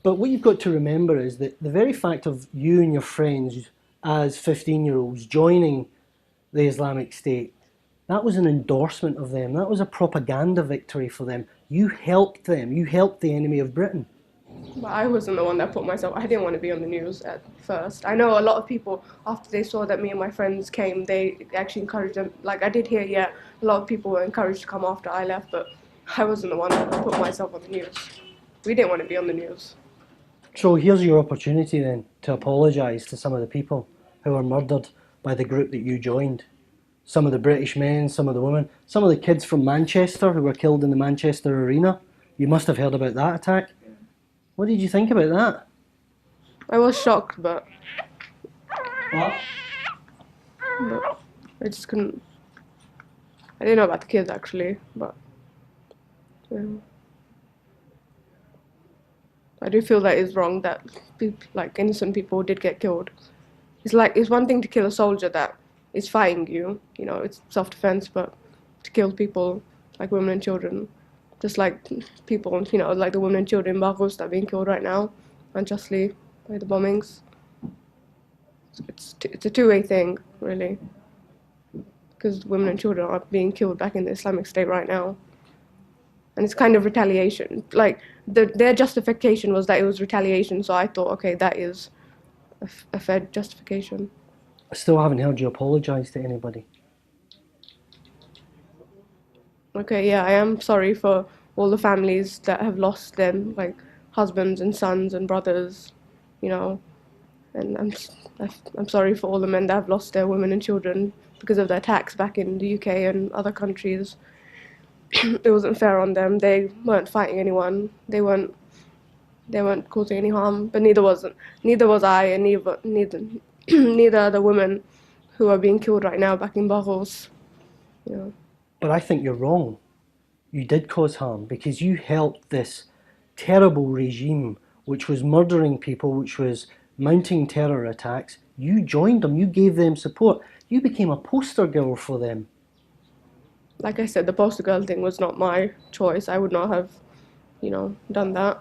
But what you've got to remember is that the very fact of you and your friends as 15-year-olds joining the Islamic State, that was an endorsement of them. That was a propaganda victory for them. You helped them. You helped the enemy of Britain. But I wasn't the one that put myself. I didn't want to be on the news at first. I know a lot of people, after they saw that me and my friends came, they actually encouraged them. Like I did hear, yeah, a lot of people were encouraged to come after I left, but I wasn't the one that put myself on the news. We didn't want to be on the news. So here's your opportunity then to apologise to some of the people who were murdered by the group that you joined. Some of the British men, some of the women, some of the kids from Manchester who were killed in the Manchester arena. You must have heard about that attack. What did you think about that? I was shocked, but What? I just couldn't. I didn't know about the kids actually, but yeah. I do feel that it's wrong that like innocent people did get killed. It's one thing to kill a soldier that is fighting you, it's self-defense, but to kill people like women and children, just like people, like the women and children in Baghuz that are being killed right now unjustly by the bombings. It's a two-way thing, really, because women and children are being killed back in the Islamic State right now. And it's kind of retaliation. Like, their justification was that it was retaliation, so I thought, okay, that is a fair justification. I still haven't heard you apologise to anybody. Okay, yeah, I am sorry for all the families that have lost them, like husbands and sons and brothers, you know, and I'm sorry for all the men that have lost their women and children because of the attacks back in the UK and other countries. It wasn't fair on them. They weren't fighting anyone. They weren't causing any harm. But neither was I, and neither are the women who are being killed right now back in Baghuz. You know. But I think you're wrong. You did cause harm because you helped this terrible regime which was murdering people, which was mounting terror attacks. You joined them. You gave them support. You became a poster girl for them. Like I said, the poster girl thing was not my choice. I would not have, done that.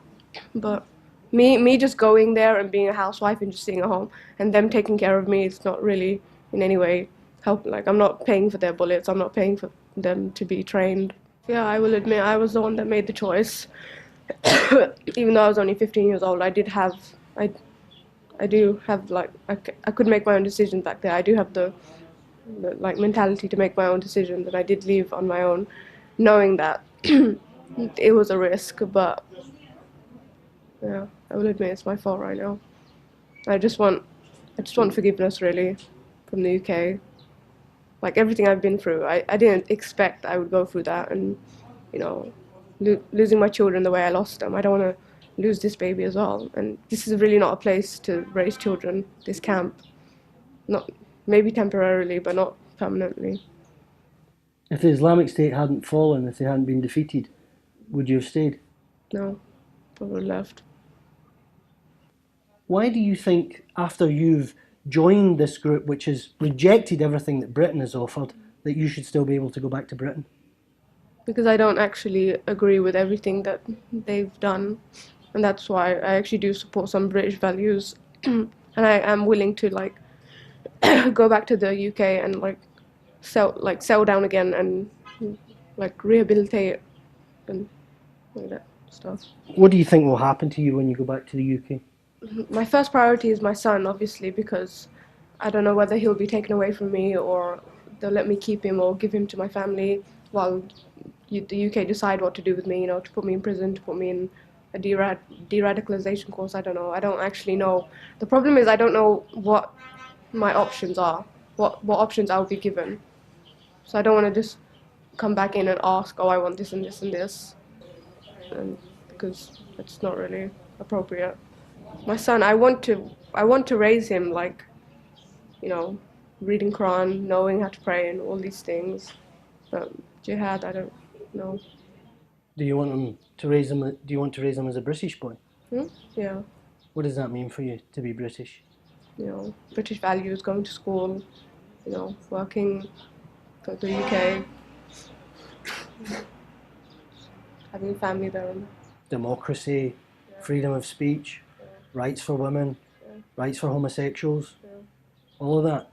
But me just going there and being a housewife and just sitting at home and them taking care of me, it's not really in any way helping. Like, I'm not paying for their bullets. I'm not paying for them to be trained. Yeah, I will admit I was the one that made the choice. Even though I was only 15 years old, I do have, like, I could make my own decisions back there. I do have the like mentality to make my own decisions, and I did leave on my own, knowing that it was a risk. But yeah, I will admit it's my fault right now. I just want forgiveness, really, from the UK. Like, everything I've been through, I didn't expect I would go through that, and losing my children the way I lost them. I don't want to lose this baby as well. And this is really not a place to raise children. This camp, not maybe temporarily, but not permanently. If the Islamic State hadn't fallen, if they hadn't been defeated, would you have stayed? No, probably left. Why do you think, after you've joined this group which has rejected everything that Britain has offered, that you should still be able to go back to Britain? Because I don't actually agree with everything that they've done, and that's why I actually do support some British values, and I am willing to, like, go back to the UK and, like, settle down again and, like, rehabilitate and like that stuff. What do you think will happen to you when you go back to the UK? My first priority is my son, obviously, because I don't know whether he'll be taken away from me or they'll let me keep him or give him to my family while the UK decide what to do with me, to put me in prison, to put me in a de-radicalization course. I don't know. I don't actually know. The problem is I don't know what my options are, what options I'll be given. So I don't want to just come back in and ask, oh, I want this and this and this, because it's not really appropriate. My son, I want to raise him, like, reading Quran, knowing how to pray and all these things. But jihad, I don't know. Do you want to raise him as a British boy? Yeah. What does that mean for you, to be British? British values, going to school, working for the UK, having a family there. Democracy, freedom of speech, rights for women, Yeah. rights for homosexuals, Yeah. all of that.